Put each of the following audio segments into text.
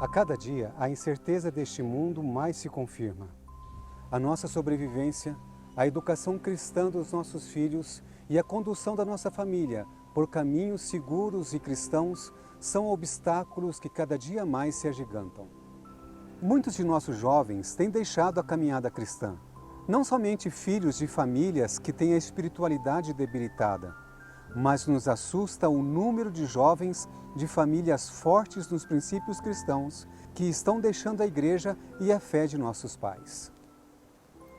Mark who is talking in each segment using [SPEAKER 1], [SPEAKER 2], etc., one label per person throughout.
[SPEAKER 1] A cada dia, a incerteza deste mundo mais se confirma. A nossa sobrevivência, a educação cristã dos nossos filhos e a condução da nossa família por caminhos seguros e cristãos são obstáculos que cada dia mais se agigantam. Muitos de nossos jovens têm deixado a caminhada cristã, não somente filhos de famílias que têm a espiritualidade debilitada, mas nos assusta o número de jovens de famílias fortes nos princípios cristãos que estão deixando a igreja e a fé de nossos pais.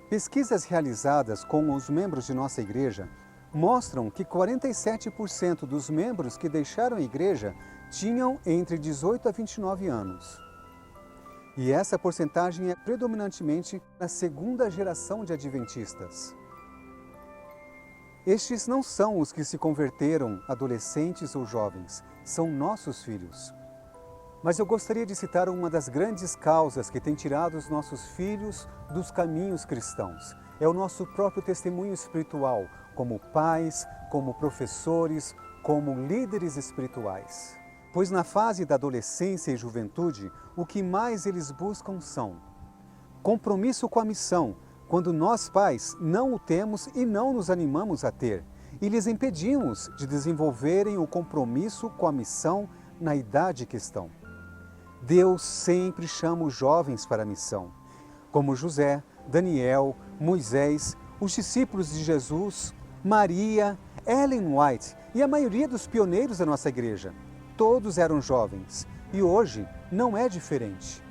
[SPEAKER 1] Pesquisas realizadas com os membros de nossa igreja mostram que 47% dos membros que deixaram a igreja tinham entre 18 a 29 anos. E essa porcentagem é predominantemente na segunda geração de adventistas. Estes não são os que se converteram, adolescentes ou jovens, são nossos filhos. Mas eu gostaria de citar uma das grandes causas que tem tirado os nossos filhos dos caminhos cristãos. É o nosso próprio testemunho espiritual, como pais, como professores, como líderes espirituais. Pois na fase da adolescência e juventude, o que mais eles buscam são compromisso com a missão, quando nós pais não o temos e não nos animamos a ter, e lhes impedimos de desenvolverem o compromisso com a missão na idade que estão. Deus sempre chama os jovens para a missão, como José, Daniel, Moisés, os discípulos de Jesus, Maria, Ellen White e a maioria dos pioneiros da nossa igreja. Todos eram jovens e hoje não é diferente.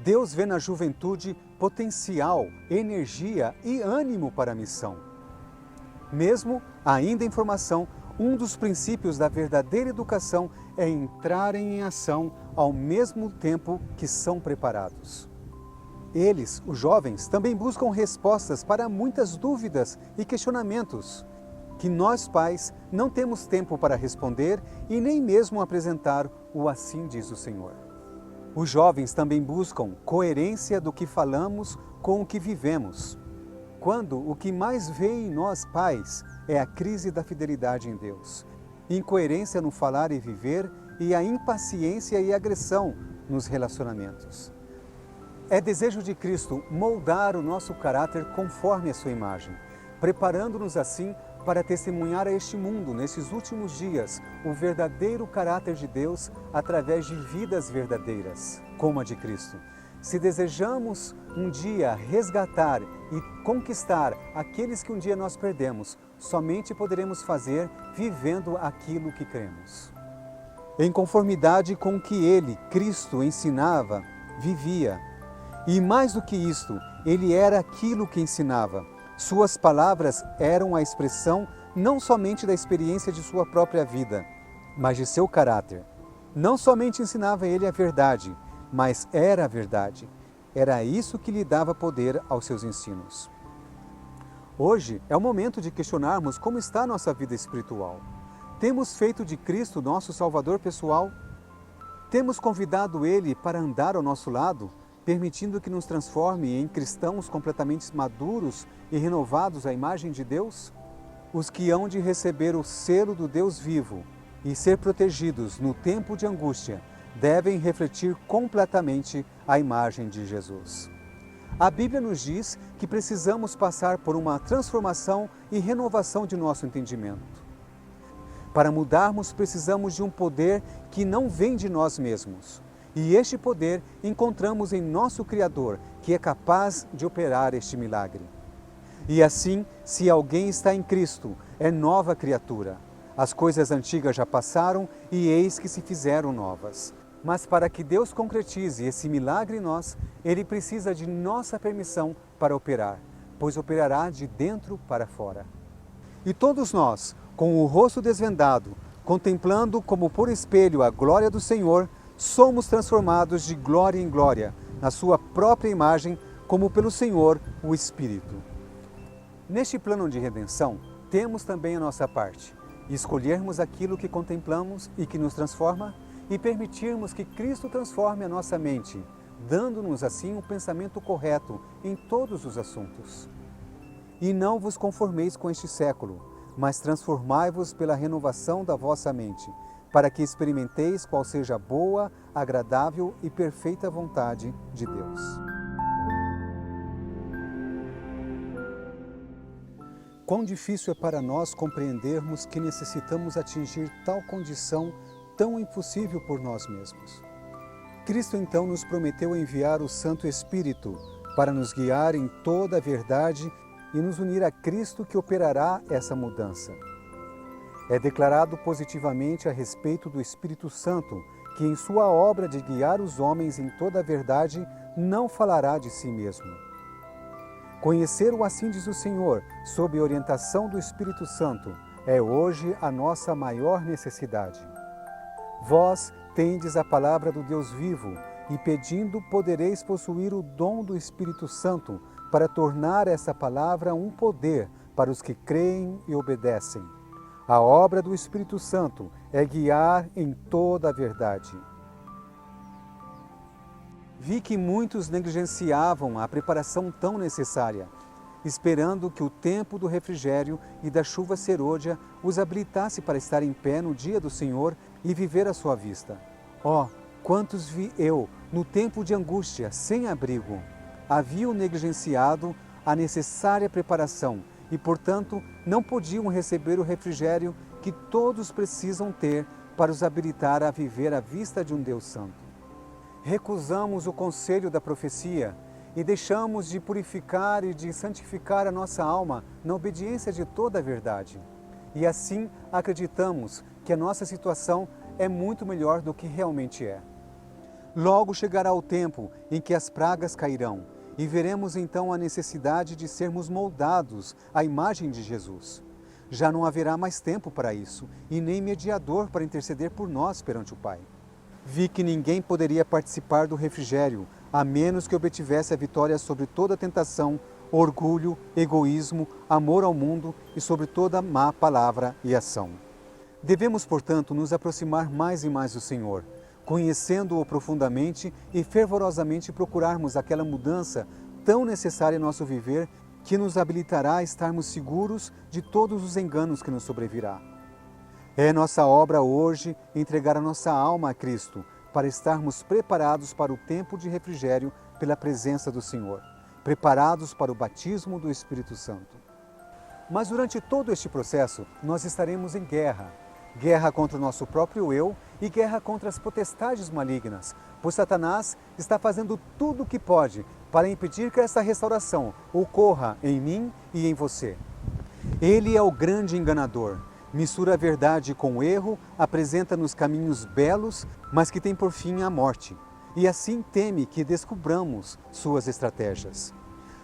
[SPEAKER 1] Deus vê na juventude potencial, energia e ânimo para a missão. Mesmo ainda em formação, um dos princípios da verdadeira educação é entrarem em ação ao mesmo tempo que são preparados. Eles, os jovens, também buscam respostas para muitas dúvidas e questionamentos que nós pais não temos tempo para responder e nem mesmo apresentar o assim diz o Senhor. Os jovens também buscam coerência do que falamos com o que vivemos, quando o que mais vê em nós pais é a crise da fidelidade em Deus, incoerência no falar e viver e a impaciência e agressão nos relacionamentos. É desejo de Cristo moldar o nosso caráter conforme a sua imagem, preparando-nos assim para testemunhar a este mundo, nesses últimos dias, o verdadeiro caráter de Deus através de vidas verdadeiras, como a de Cristo. Se desejamos um dia resgatar e conquistar aqueles que um dia nós perdemos, somente poderemos fazer vivendo aquilo que cremos. Em conformidade com o que Ele, Cristo, ensinava, vivia. E mais do que isto, Ele era aquilo que ensinava. Suas palavras eram a expressão não somente da experiência de sua própria vida, mas de seu caráter. Não somente ensinava ele a verdade, mas era a verdade. Era isso que lhe dava poder aos seus ensinos. Hoje é o momento de questionarmos como está a nossa vida espiritual. Temos feito de Cristo nosso Salvador pessoal? Temos convidado Ele para andar ao nosso lado, permitindo que nos transforme em cristãos completamente maduros e renovados à imagem de Deus? Os que hão de receber o selo do Deus vivo e ser protegidos no tempo de angústia devem refletir completamente a imagem de Jesus. A Bíblia nos diz que precisamos passar por uma transformação e renovação de nosso entendimento. Para mudarmos, precisamos de um poder que não vem de nós mesmos. E este poder encontramos em nosso Criador, que é capaz de operar este milagre. E assim, se alguém está em Cristo, é nova criatura. As coisas antigas já passaram e eis que se fizeram novas. Mas para que Deus concretize esse milagre em nós, Ele precisa de nossa permissão para operar, pois operará de dentro para fora. E todos nós, com o rosto desvendado, contemplando como por espelho a glória do Senhor, somos transformados de glória em glória, na sua própria imagem, como pelo Senhor, o Espírito. Neste plano de redenção, temos também a nossa parte, escolhermos aquilo que contemplamos e que nos transforma, e permitirmos que Cristo transforme a nossa mente, dando-nos assim um pensamento correto em todos os assuntos. E não vos conformeis com este século, mas transformai-vos pela renovação da vossa mente, para que experimenteis qual seja a boa, agradável e perfeita vontade de Deus. Quão difícil é para nós compreendermos que necessitamos atingir tal condição tão impossível por nós mesmos. Cristo então nos prometeu enviar o Santo Espírito para nos guiar em toda a verdade e nos unir a Cristo que operará essa mudança. É declarado positivamente a respeito do Espírito Santo que em sua obra de guiar os homens em toda a verdade não falará de si mesmo. Conhecer o assim diz o Senhor, sob orientação do Espírito Santo, é hoje a nossa maior necessidade. Vós tendes a palavra do Deus vivo, e pedindo podereis possuir o dom do Espírito Santo, para tornar essa palavra um poder para os que creem e obedecem. A obra do Espírito Santo é guiar em toda a verdade. Vi que muitos negligenciavam a preparação tão necessária, esperando que o tempo do refrigério e da chuva serôdia os habilitasse para estar em pé no dia do Senhor e viver à sua vista. Oh, quantos vi eu, no tempo de angústia, sem abrigo! Haviam negligenciado a necessária preparação e, portanto, não podiam receber o refrigério que todos precisam ter para os habilitar a viver à vista de um Deus Santo. Recusamos o conselho da profecia e deixamos de purificar e de santificar a nossa alma na obediência de toda a verdade. E assim acreditamos que a nossa situação é muito melhor do que realmente é. Logo chegará o tempo em que as pragas cairão e veremos então a necessidade de sermos moldados à imagem de Jesus. Já não haverá mais tempo para isso e nem mediador para interceder por nós perante o Pai. Vi que ninguém poderia participar do refrigério, a menos que obtivesse a vitória sobre toda tentação, orgulho, egoísmo, amor ao mundo e sobre toda má palavra e ação. Devemos, portanto, nos aproximar mais e mais do Senhor, conhecendo-o profundamente e fervorosamente procurarmos aquela mudança tão necessária em nosso viver que nos habilitará a estarmos seguros de todos os enganos que nos sobrevirá. É nossa obra hoje entregar a nossa alma a Cristo, para estarmos preparados para o tempo de refrigério pela presença do Senhor, preparados para o batismo do Espírito Santo. Mas durante todo este processo, nós estaremos em guerra. Guerra contra o nosso próprio eu e guerra contra as potestades malignas, pois Satanás está fazendo tudo o que pode para impedir que essa restauração ocorra em mim e em você. Ele é o grande enganador. Mistura a verdade com o erro, apresenta-nos caminhos belos, mas que tem por fim a morte. E assim teme que descubramos suas estratégias.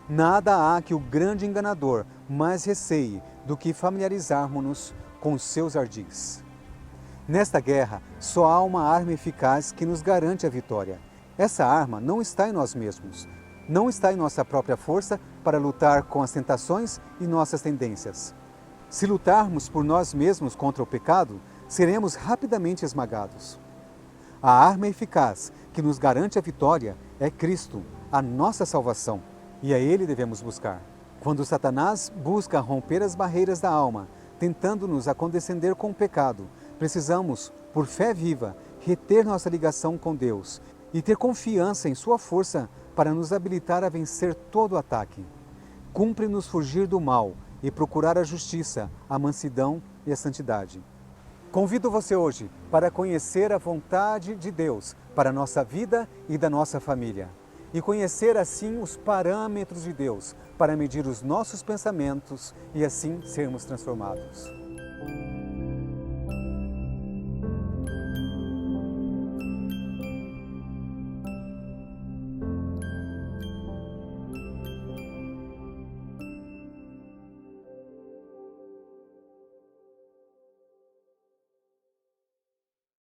[SPEAKER 1] Nada há que o grande enganador mais receie do que familiarizarmos-nos com seus ardis. Nesta guerra, só há uma arma eficaz que nos garante a vitória. Essa arma não está em nós mesmos, não está em nossa própria força para lutar com as tentações e nossas tendências. Se lutarmos por nós mesmos contra o pecado, seremos rapidamente esmagados. A arma eficaz que nos garante a vitória é Cristo, a nossa salvação, e a Ele devemos buscar. Quando Satanás busca romper as barreiras da alma, tentando-nos a condescender com o pecado, precisamos, por fé viva, reter nossa ligação com Deus e ter confiança em sua força para nos habilitar a vencer todo ataque. Cumpre-nos fugir do mal e procurar a justiça, a mansidão e a santidade. Convido você hoje para conhecer a vontade de Deus para a nossa vida e da nossa família. E conhecer assim os parâmetros de Deus para medir os nossos pensamentos e assim sermos transformados.